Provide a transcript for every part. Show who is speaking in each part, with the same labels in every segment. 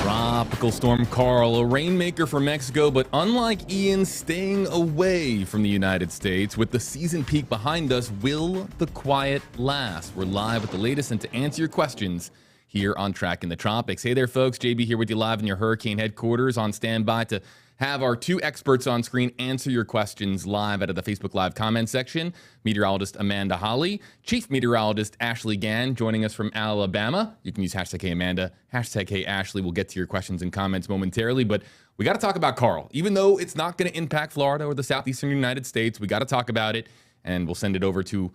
Speaker 1: Tropical Storm Karl, a rainmaker for Mexico, but unlike Ian, staying away from the United States. With the season peak behind us, will the quiet last? We're live with the latest, and to answer your questions here on Tracking the Tropics. Hey there, folks. JB here with you live in your hurricane headquarters, on standby to have our two experts on screen answer your questions live out of the Facebook Live comment section. Meteorologist Amanda Holly, Chief Meteorologist Ashley Gann joining us from Alabama. You can use hashtag Hey Amanda, hashtag Hey Ashley. We'll get to your questions and comments momentarily, but we got to talk about Karl. Even though it's not going to impact Florida or the southeastern United States, we got to talk about it, and we'll send it over to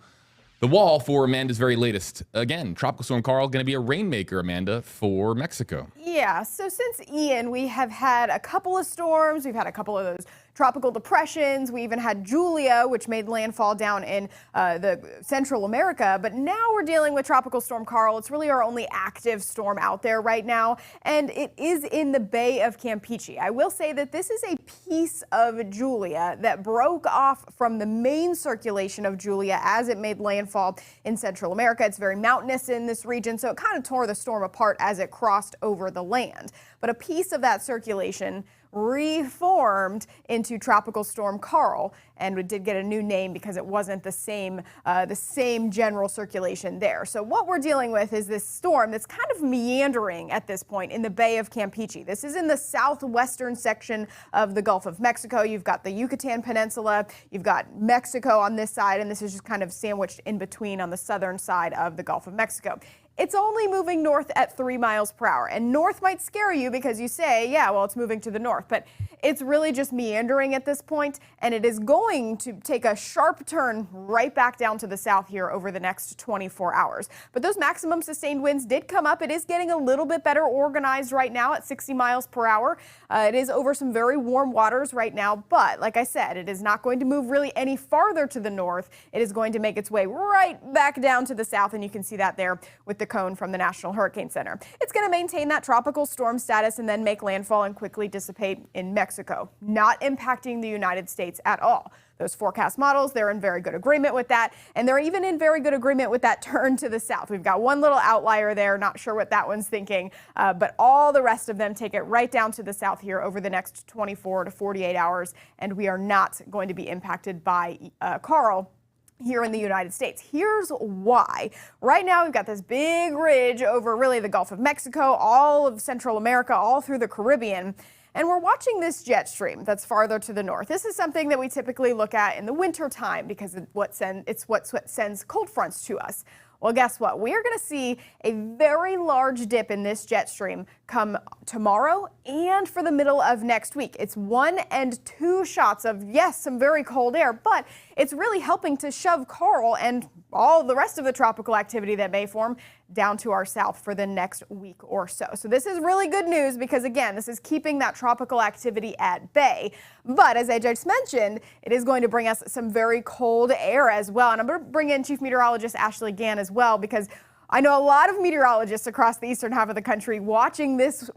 Speaker 1: the wall for Amanda's very latest. Again, Tropical Storm Karl going to be a rainmaker, Amanda, for Mexico.
Speaker 2: Yeah, so since Ian, we have had a couple of storms. We've had a couple of those tropical depressions. We even had Julia, which made landfall down in the Central America. But now we're dealing with Tropical Storm Karl. It's really our only active storm out there right now, and it is in the Bay of Campeche. I will say that this is a piece of Julia that broke off from the main circulation of Julia as it made landfall in Central America. It's very mountainous in this region, so it kind of tore the storm apart as it crossed over the land. But a piece of that circulation reformed into Tropical Storm Karl, and we did get a new name because it wasn't the same general circulation there. So what we're dealing with is this storm that's kind of meandering at this point in the Bay of Campeche. This is in the southwestern section of the Gulf of Mexico. You've got the Yucatan Peninsula, you've got Mexico on this side, and this is just kind of sandwiched in between on the southern side of the Gulf of Mexico. It's only moving north at 3 miles per hour, and north might scare you because you say, yeah, well, it's moving to the north, but it's really just meandering at this point, and it is going to take a sharp turn right back down to the south here over the next 24 hours. But those maximum sustained winds did come up. It is getting a little bit better organized right now at 60 miles per hour. It is over some very warm waters right now, but like I said, it is not going to move really any farther to the north. It is going to make its way right back down to the south, and you can see that there with the cone from the National Hurricane Center. It's going to maintain that tropical storm status and then make landfall and quickly dissipate in Mexico, not impacting the United States at all. Those forecast models, they're in very good agreement with that, and they're even in very good agreement with that turn to the south. We've got one little outlier there, not sure what that one's thinking, but all the rest of them take it right down to the south here over the next 24 to 48 hours, and we are not going to be impacted by Karl here in the United States. Here's why. Right now, we've got this big ridge over really the Gulf of Mexico, all of Central America, all through the Caribbean. And we're watching this jet stream that's farther to the north. This is something that we typically look at in the winter time because it's what sends cold fronts to us. Well, guess what? We are going to see a very large dip in this jet stream come tomorrow and for the middle of next week. It's 1 and 2 shots of, yes, some very cold air, but it's really helping to shove Karl and all the rest of the tropical activity that may form down to our south for the next week or so. So this is really good news because, again, this is keeping that tropical activity at bay. But as I just mentioned, it is going to bring us some very cold air as well. And I'm going to bring in Chief Meteorologist Ashley Gann as well, because I know a lot of meteorologists across the eastern half of the country watching this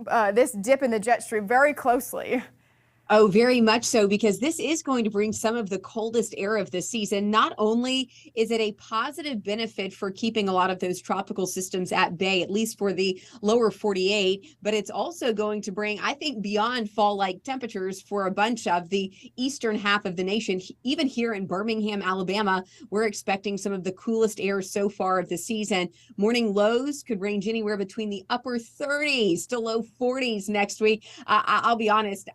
Speaker 2: dip in the jet stream very closely.
Speaker 3: Oh, very much so, because this is going to bring some of the coldest air of the season. Not only is it a positive benefit for keeping a lot of those tropical systems at bay, at least for the lower 48, but it's also going to bring, I think, beyond fall-like temperatures for a bunch of the eastern half of the nation. Even here in Birmingham, Alabama, we're expecting some of the coolest air so far of the season. Morning lows could range anywhere between the upper 30s to low 40s next week. I'll be honest,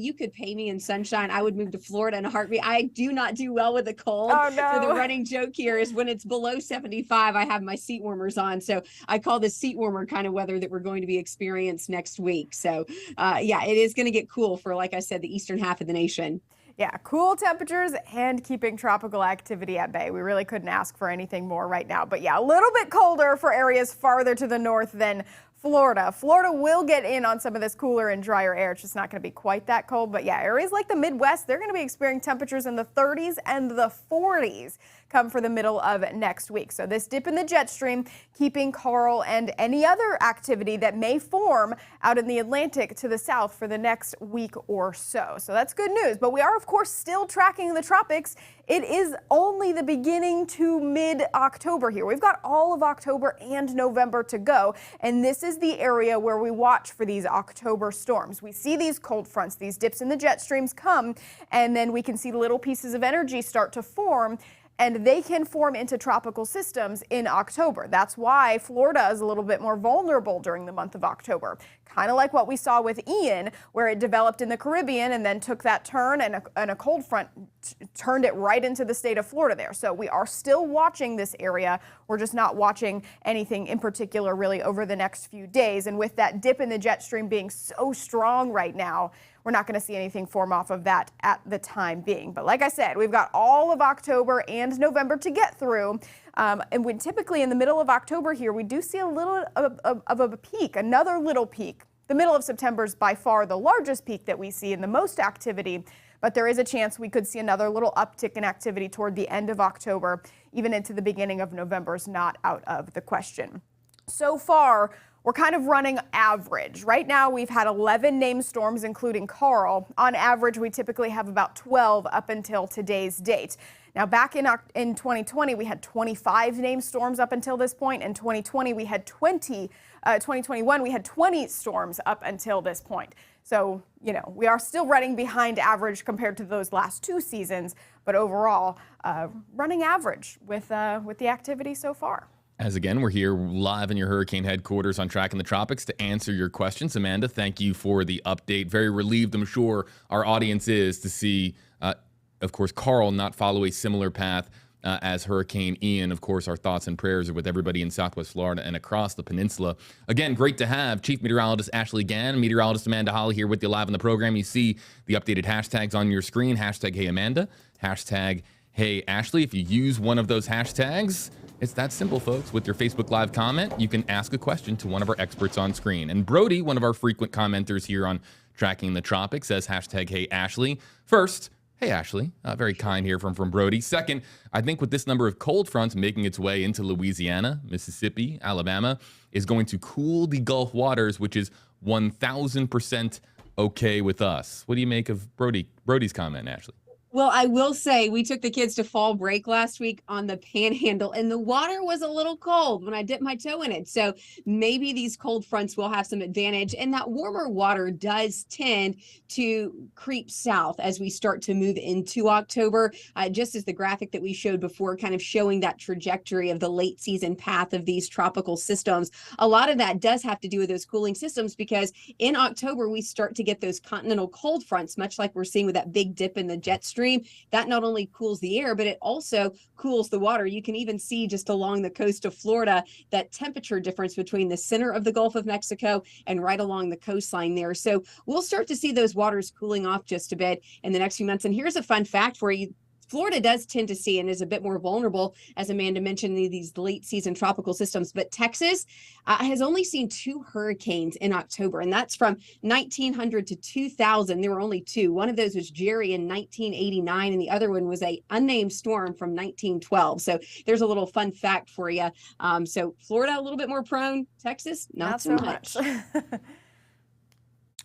Speaker 3: you could pay me in sunshine, I would move to Florida in a heartbeat. I do not do well with the cold.
Speaker 2: Oh, no.
Speaker 3: So the running joke here is when it's below 75, I have my seat warmers on. So I call this seat warmer kind of weather that we're going to be experiencing next week. So yeah, it is going to get cool for, like I said, the eastern half of the nation.
Speaker 2: Yeah, cool temperatures and keeping tropical activity at bay. We really couldn't ask for anything more right now. But yeah, a little bit colder for areas farther to the north than Florida. Florida will get in on some of this cooler and drier air. It's just not going to be quite that cold. But yeah, areas like the Midwest, they're going to be experiencing temperatures in the 30s and the 40s come for the middle of next week. So this dip in the jet stream keeping Karl and any other activity that may form out in the Atlantic to the south for the next week or so. So that's good news. But we are, of course, still tracking the tropics. It is only the beginning to mid-October here. We've got all of October and November to go. And this is is the area where we watch for these October storms. We see these cold fronts, these dips in the jet streams come, and then we can see little pieces of energy start to form, and they can form into tropical systems in October. That's why Florida is a little bit more vulnerable during the month of October. Kind of like what we saw with Ian, where it developed in the Caribbean and then took that turn, and a cold front turned it right into the state of Florida there. So we are still watching this area. We're just not watching anything in particular really over the next few days. And with that dip in the jet stream being so strong right now, we're not going to see anything form off of that at the time being. But like I said, we've got all of October and November to get through. And when typically in the middle of October here, we do see a little of a peak, another little peak. The middle of September is by far the largest peak that we see and the most activity, but there is a chance we could see another little uptick in activity toward the end of October, even into the beginning of November is not out of the question. So far, we're kind of running average. Right now, we've had 11 named storms, including Karl. On average, we typically have about 12 up until today's date. Now, back in 2020, we had 25 named storms up until this point. In 2020, we had 2021, we had 20 storms up until this point. So, you know, we are still running behind average compared to those last two seasons, but overall, running average with the activity so far.
Speaker 1: As again, we're here live in your hurricane headquarters on Tracking the Tropics to answer your questions. Amanda, thank you for the update. Very relieved, I'm sure, our audience is to see, of course, Karl not follow a similar path as Hurricane Ian. Of course, our thoughts and prayers are with everybody in Southwest Florida and across the peninsula. Again, great to have Chief Meteorologist Ashley Gann, Meteorologist Amanda Holly here with you live on the program. You see the updated hashtags on your screen, hashtag Hey Amanda, hashtag Hey Ashley. If you use one of those hashtags, it's that simple, folks. With your Facebook Live comment, you can ask a question to one of our experts on screen. And Brody, one of our frequent commenters here on Tracking the Tropics, says hashtag Hey Ashley. First, hey Ashley, very kind here from Brody. Second, I think with this number of cold fronts making its way into Louisiana, Mississippi, Alabama, is going to cool the Gulf waters, which is 1,000% okay with us. What do you make of Brody's comment, Ashley?
Speaker 3: Well, I will say we took the kids to fall break last week on the Panhandle, and the water was a little cold when I dipped my toe in it. So maybe these cold fronts will have some advantage, and that warmer water does tend to creep south as we start to move into October, just as the graphic that we showed before kind of showing that trajectory of the late season path of these tropical systems. A lot of that does have to do with those cooling systems, because in October we start to get those continental cold fronts, much like we're seeing with that big dip in the jet stream. That not only cools the air, but it also cools the water. You can even see just along the coast of Florida that temperature difference between the center of the Gulf of Mexico and right along the coastline there. So we'll start to see those waters cooling off just a bit in the next few months. And here's a fun fact for you. Florida does tend to see and is a bit more vulnerable, as Amanda mentioned, these late season tropical systems. But Texas has only seen 2 hurricanes in October, and that's from 1900 to 2000. There were only 2. One of those was Jerry in 1989, and the other one was a unnamed storm from 1912. So there's a little fun fact for you. So Florida a little bit more prone, Texas not so much.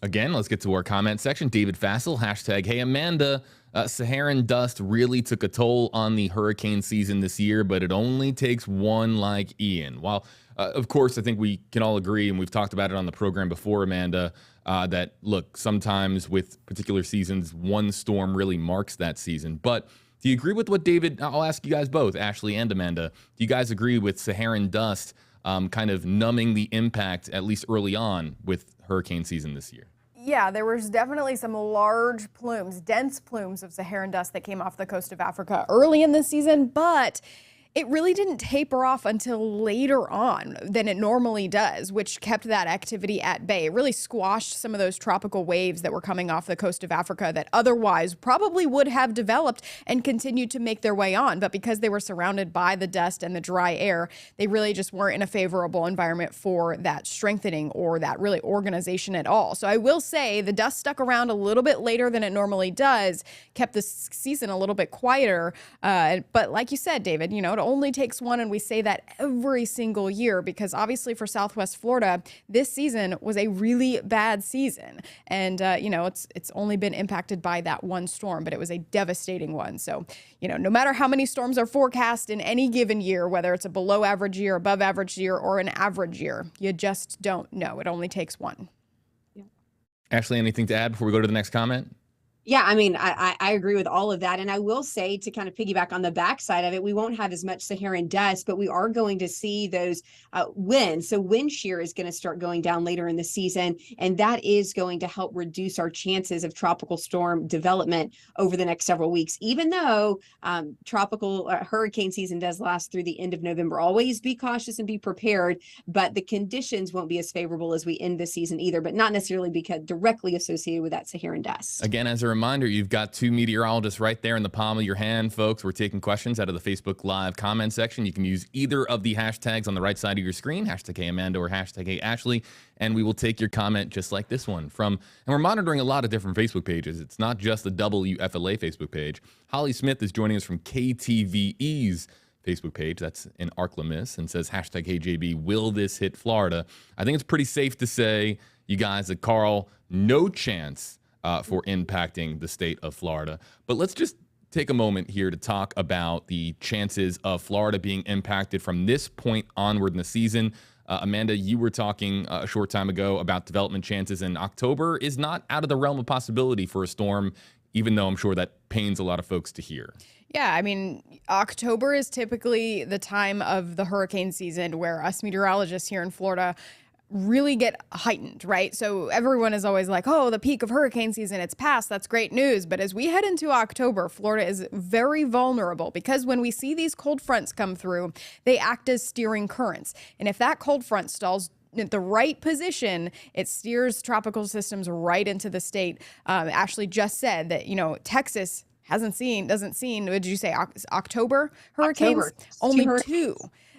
Speaker 1: Again, let's get to our comment section. David Fassel, hashtag Hey Amanda. Saharan dust really took a toll on the hurricane season this year, but it only takes one like Ian. While, of course, I think we can all agree, and we've talked about it on the program before, Amanda, that, look, sometimes with particular seasons, one storm really marks that season. But do you agree with what David, I'll ask you guys both, Ashley and Amanda, do you guys agree with Saharan dust kind of numbing the impact, at least early on, with hurricane season this year?
Speaker 2: Yeah, there was definitely some large plumes, dense plumes of Saharan dust that came off the coast of Africa early in the season, but it really didn't taper off until later on than it normally does, which kept that activity at bay. It really squashed some of those tropical waves that were coming off the coast of Africa that otherwise probably would have developed and continued to make their way on. But because they were surrounded by the dust and the dry air, they really just weren't in a favorable environment for that strengthening or that really organization at all. So I will say the dust stuck around a little bit later than it normally does, kept the season a little bit quieter. But like you said, David, you know, it only takes one, and we say that every single year because obviously for Southwest Florida, this season was a really bad season. And, it's only been impacted by that one storm, but it was a devastating one. So, no matter how many storms are forecast in any given year, whether it's a below average year, above average year, or an average year, you just don't know. It only takes one.
Speaker 1: Ashley, anything to add before we go to the next comment?
Speaker 3: Yeah, I mean, I agree with all of that. And I will say, to kind of piggyback on the backside of it, we won't have as much Saharan dust, but we are going to see those winds. So wind shear is going to start going down later in the season. And that is going to help reduce our chances of tropical storm development over the next several weeks, even though tropical hurricane season does last through the end of November. Always be cautious and be prepared, but the conditions won't be as favorable as we end the season either, but not necessarily because directly associated with that Saharan dust.
Speaker 1: Again, as a reminder, you've got two meteorologists right there in the palm of your hand, folks. We're taking questions out of the Facebook Live comment section. You can use either of the hashtags on the right side of your screen, hashtag Hey Amanda or hashtag Hey Ashley, and we will take your comment just like this one and we're monitoring a lot of different Facebook pages. It's not just the WFLA Facebook page. Holly Smith is joining us from KTVE's Facebook page. That's in Arklamis, and says hashtag Hey JB, will this hit Florida? I think it's pretty safe to say, you guys, that Karl, no chance for impacting the state of Florida. But let's just take a moment here to talk about the chances of Florida being impacted from this point onward in the season. Amanda, you were talking a short time ago about development chances, and October is not out of the realm of possibility for a storm, even though I'm sure that pains a lot of folks to hear.
Speaker 2: Yeah, I mean, October is typically the time of the hurricane season where us meteorologists here in Florida really get heightened, right? So everyone is always like, oh, the peak of hurricane season, it's past. That's great news. But as we head into October, Florida is very vulnerable because when we see these cold fronts come through, they act as steering currents. And if that cold front stalls at the right position, it steers tropical systems right into the state. Ashley just said that, Texas doesn't see, did you say October hurricanes?
Speaker 3: October.
Speaker 2: Only two.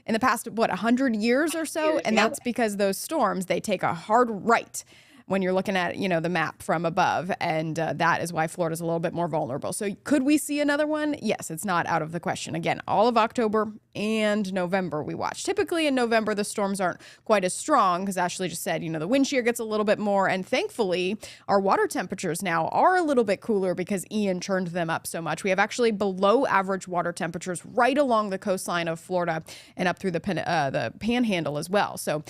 Speaker 2: In the past, 100 years or so? And that's because those storms, they take a hard right when you're looking at, the map from above. And that is why Florida's a little bit more vulnerable. So could we see another one? Yes, it's not out of the question. Again, all of October and November we watch. Typically in November, the storms aren't quite as strong because Ashley just said, the wind shear gets a little bit more. And thankfully, our water temperatures now are a little bit cooler because Ian churned them up so much. We have actually below average water temperatures right along the coastline of Florida and up through the panhandle as well. So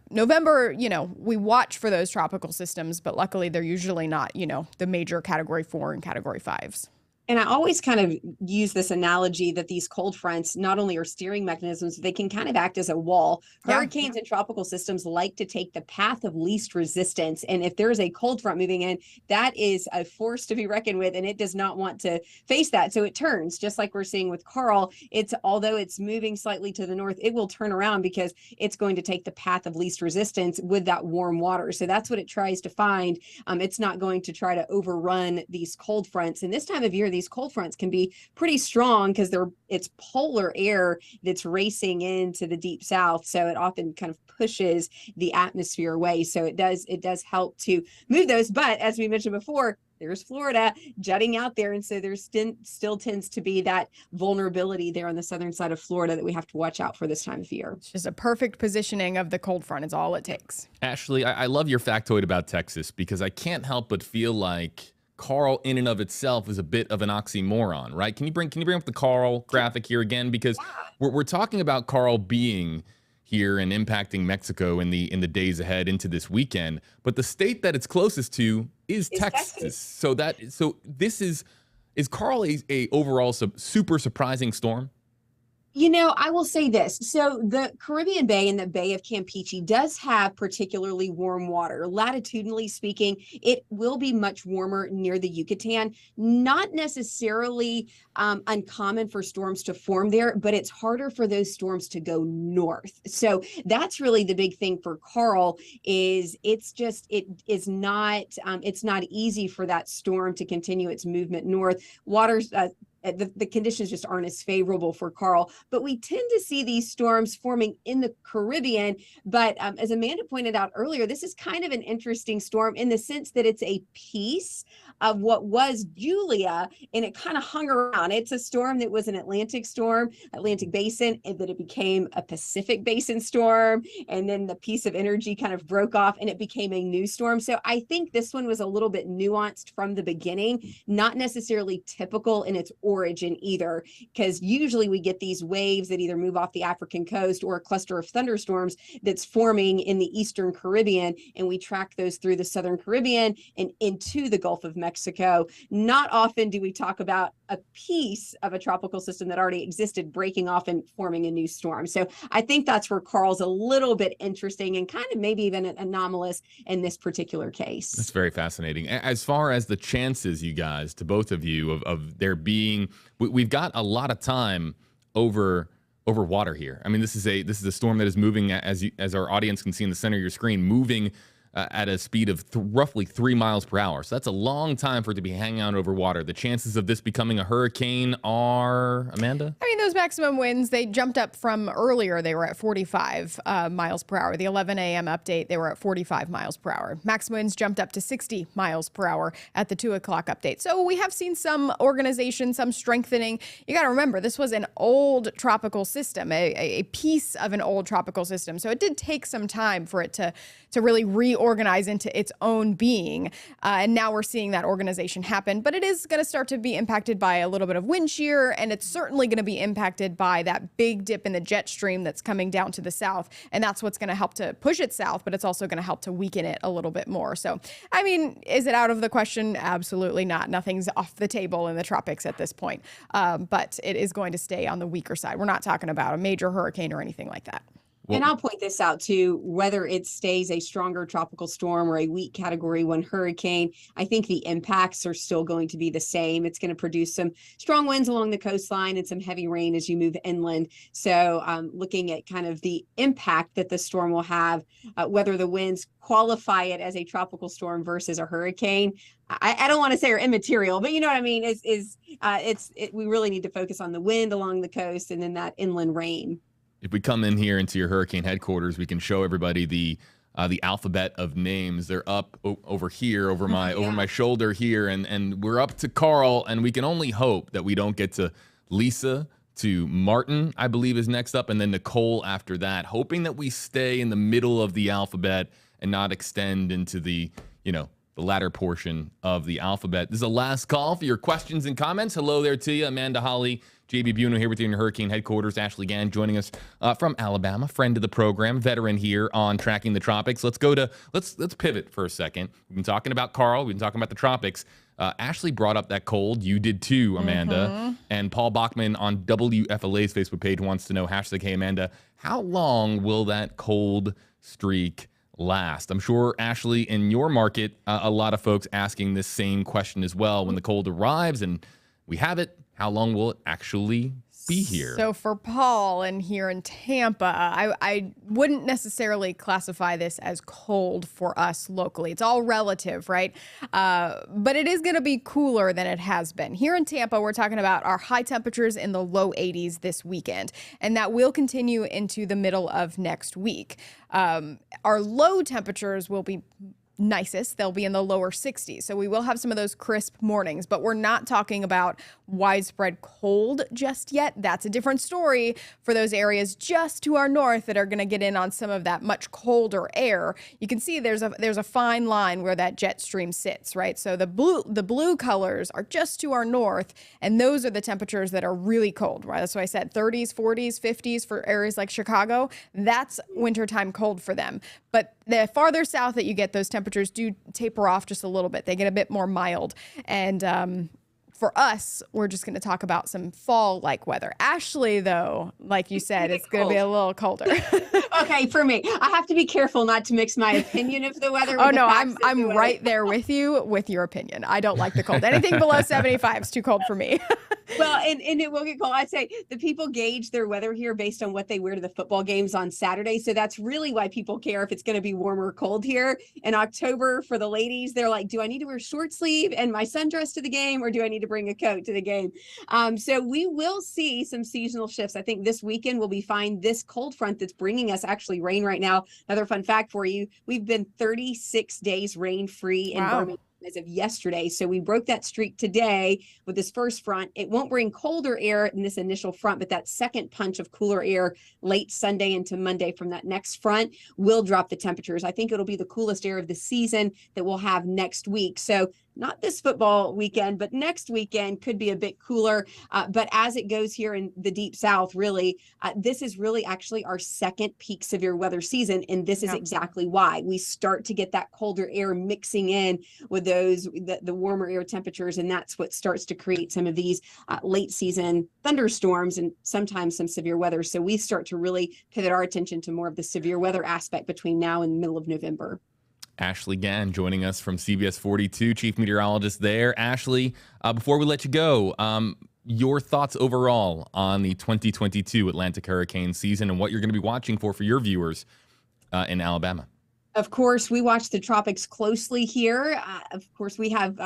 Speaker 2: November, we watch for those tropical systems, but luckily they're usually not, the major category 4 and category 5s.
Speaker 3: And I always kind of use this analogy that these cold fronts not only are steering mechanisms, they can kind of act as a wall. Hurricanes and tropical systems like to take the path of least resistance. And if there is a cold front moving in, that is a force to be reckoned with, and it does not want to face that. So it turns, just like we're seeing with Karl. Although it's moving slightly to the north, it will turn around because it's going to take the path of least resistance with that warm water. So that's what it tries to find. It's not going to try to overrun these cold fronts. And this time of year, these cold fronts can be pretty strong because it's polar air that's racing into the deep south. So it often kind of pushes the atmosphere away. So it does help to move those. But as we mentioned before, there's Florida jutting out there. And so there's still tends to be that vulnerability there on the southern side of Florida that we have to watch out for this time of year.
Speaker 2: It's just a perfect positioning of the cold front is all it takes.
Speaker 1: Ashley, I love your factoid about Texas because I can't help but feel like Karl in and of itself is a bit of an oxymoron, right? Can you bring up the Karl graphic here again? Because we're talking about Karl being here and impacting Mexico in the days ahead into this weekend, but the state that it's closest to is Texas. So this is Karl a overall super surprising storm?
Speaker 3: I will say this. So the Caribbean Bay and the Bay of Campeche does have particularly warm water. Latitudinally speaking, it will be much warmer near the Yucatan. Not necessarily uncommon for storms to form there, but it's harder for those storms to go north. So that's really the big thing for Karl is it's not easy for that storm to continue its movement north. Water's the conditions just aren't as favorable for Karl. But we tend to see these storms forming in the Caribbean. But as Amanda pointed out earlier, this is kind of an interesting storm in the sense that it's a piece of what was Julia, and it kind of hung around. It's a storm that was an Atlantic storm, Atlantic Basin, and then it became a Pacific Basin storm, and then the piece of energy kind of broke off and it became a new storm. So I think this one was a little bit nuanced from the beginning, not necessarily typical in its origin either, because usually we get these waves that either move off the African coast or a cluster of thunderstorms that's forming in the Eastern Caribbean, and we track those through the Southern Caribbean and into the Gulf of Mexico. Not often do we talk about a piece of a tropical system that already existed breaking off and forming a new storm. So I think that's where Karl's a little bit interesting and kind of maybe even anomalous in this particular case.
Speaker 1: That's very fascinating. As far as the chances, you guys, to both of you, of there being, we've got a lot of time over water here. I mean, this is a storm that is moving, as our audience can see in the center of your screen, moving at a speed of roughly 3 miles per hour. So that's a long time for it to be hanging out over water. The chances of this becoming a hurricane are, Amanda?
Speaker 2: I mean, those maximum winds, they jumped up from earlier. They were at 45 miles per hour. The 11 a.m. update, they were at 45 miles per hour. Maximum winds jumped up to 60 miles per hour at the 2 o'clock update. So we have seen some organization, some strengthening. You got to remember, this was an old tropical system, a piece of an old tropical system. So it did take some time for it to really reorganize into its own being. And now we're seeing that organization happen. But it is going to start to be impacted by a little bit of wind shear, and it's certainly going to be impacted by that big dip in the jet stream that's coming down to the south. And that's what's going to help to push it south, but it's also going to help to weaken it a little bit more. So, I mean, is it out of the question? Absolutely not. Nothing's off the table in the tropics at this point. But it is going to stay on the weaker side. We're not talking about a major hurricane or anything like that.
Speaker 3: And I'll point this out too, whether it stays a stronger tropical storm or a weak Category 1 hurricane, I think the impacts are still going to be the same. It's going to produce some strong winds along the coastline and some heavy rain as you move inland. So looking at kind of the impact that the storm will have, whether the winds qualify it as a tropical storm versus a hurricane, I don't want to say are immaterial, but you know what I mean, we really need to focus on the wind along the coast and then that inland rain.
Speaker 1: If we come in here into your hurricane headquarters, we can show everybody the alphabet of names. They're up over here, over my shoulder here, and we're up to Karl, and we can only hope that we don't get to Lisa, to Martin, I believe is next up, and then Nicole after that, hoping that we stay in the middle of the alphabet and not extend into the latter portion of the alphabet. This is the last call for your questions and comments. Hello there to you, Amanda, Holly, JB Buno here with you in your hurricane headquarters. Ashley Gann joining us from Alabama, friend of the program, veteran here on Tracking the Tropics. Let's pivot for a second. We've been talking about Karl. We've been talking about the tropics. Ashley brought up that cold. You did too, Amanda. Mm-hmm. And Paul Bachman on WFLA's Facebook page wants to know, #Hey Amanda, how long will that cold streak last? I'm sure, Ashley, in your market, a lot of folks asking this same question as well. When the cold arrives and we have it, how long will it actually be here?
Speaker 2: So for Paul and here in Tampa, I wouldn't necessarily classify this as cold for us locally. It's all relative, right? But it is going to be cooler than it has been. Here in Tampa, we're talking about our high temperatures in the low 80s this weekend, and that will continue into the middle of next week. Our low temperatures will be nicest. They'll be in the lower 60s. So we will have some of those crisp mornings, but we're not talking about widespread cold just yet. That's a different story for those areas just to our north that are going to get in on some of that much colder air. You can see there's a fine line where that jet stream sits, right? So the blue colors are just to our north, and those are the temperatures that are really cold, right? That's why I said 30s, 40s, 50s for areas like Chicago. That's wintertime cold for them. But the farther south that you get, those temperatures do taper off just a little bit. They get a bit more mild. And for us, we're just going to talk about some fall-like weather. Ashley, though, like you said, it's going to be a little colder.
Speaker 3: Okay, for me, I have to be careful not to mix my opinion of the weather.
Speaker 2: Oh, no, I'm right there with you with your opinion. I don't like the cold. Anything below 75 is too cold for me.
Speaker 3: Well, and it will get cold. I'd say the people gauge their weather here based on what they wear to the football games on Saturday. So that's really why people care if it's going to be warm or cold here. In October, for the ladies, they're like, do I need to wear short sleeve and my sundress to the game, or do I need to bring a coat to the game? So we will see some seasonal shifts. I think this weekend will be fine. This cold front that's bringing us actually rain right now. Another fun fact for you, we've been 36 days rain free in Birmingham as of yesterday. So we broke that streak today with this first front. It won't bring colder air in this initial front, but that second punch of cooler air late Sunday into Monday from that next front will drop the temperatures. I think it'll be the coolest air of the season that we'll have next week. So not this football weekend, but next weekend could be a bit cooler. But as it goes here in the deep south, really, this is really actually our second peak severe weather season. And this is exactly why we start to get that colder air mixing in with the warmer air temperatures. And that's what starts to create some of these late season thunderstorms and sometimes some severe weather. So we start to really pivot our attention to more of the severe weather aspect between now and the middle of November.
Speaker 1: Ashley Gann joining us from CBS 42, chief meteorologist there. Ashley, before we let you go, your thoughts overall on the 2022 Atlantic hurricane season and what you're going to be watching for your viewers in Alabama.
Speaker 3: Of course, we watch the tropics closely here. Of course, we have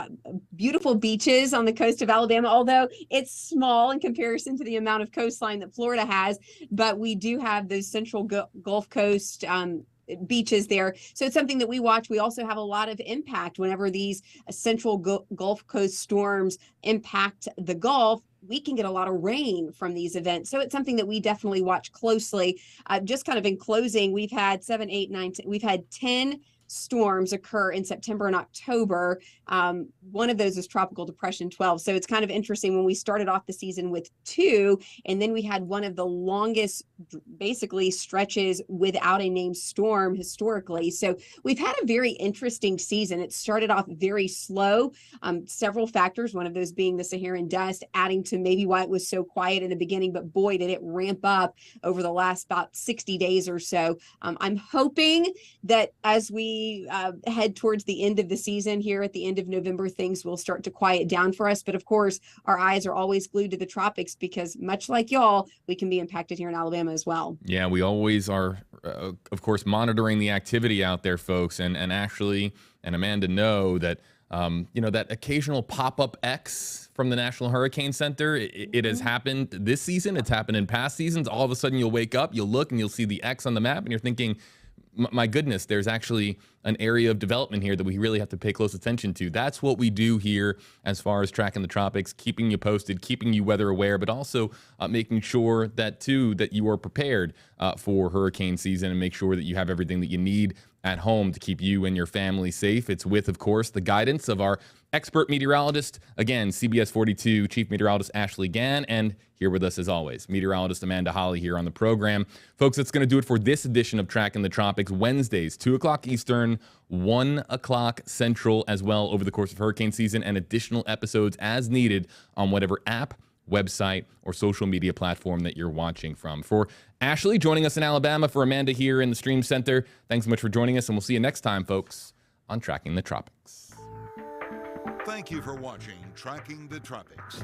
Speaker 3: beautiful beaches on the coast of Alabama, although it's small in comparison to the amount of coastline that Florida has. But we do have those central Gulf Coast beaches there. So it's something that we watch. We also have a lot of impact whenever these central Gulf Coast storms impact the Gulf. We can get a lot of rain from these events. So it's something that we definitely watch closely. Just kind of in closing, we've had 7, 8, 9, 10, we've had 10 storms occur in September and October. One of those is Tropical Depression 12. So it's kind of interesting when we started off the season with 2, and then we had one of the longest basically stretches without a named storm historically. So we've had a very interesting season. It started off very slow. Several factors, one of those being the Saharan dust, adding to maybe why it was so quiet in the beginning, but boy, did it ramp up over the last about 60 days or so. I'm hoping that as we head towards the end of the season here at the end of November, things will start to quiet down for us. But of course, our eyes are always glued to the tropics because much like y'all, we can be impacted here in Alabama as well.
Speaker 1: Yeah, we always are, of course, monitoring the activity out there, folks. And Ashley and Amanda know that, that occasional pop-up X from the National Hurricane Center, it has happened this season. It's happened in past seasons. All of a sudden, you'll wake up, you'll look, and you'll see the X on the map, and you're thinking, my goodness, there's actually an area of development here that we really have to pay close attention to. That's what we do here as far as tracking the tropics, keeping you posted, keeping you weather aware, but also making sure that you are prepared for hurricane season and make sure that you have everything that you need at home to keep you and your family safe. It's with, of course, the guidance of our expert meteorologist, again, CBS 42 Chief Meteorologist Ashley Gann, and here with us as always, meteorologist Amanda Holly here on the program. Folks, that's going to do it for this edition of Tracking the Tropics, Wednesdays, 2 o'clock Eastern, 1 o'clock Central as well over the course of hurricane season, and additional episodes as needed on whatever app, website, or social media platform that you're watching from. For Ashley joining us in Alabama, for Amanda here in the Stream Center, thanks so much for joining us, and we'll see you next time, folks, on Tracking the Tropics.
Speaker 4: Thank you for watching Tracking the Tropics.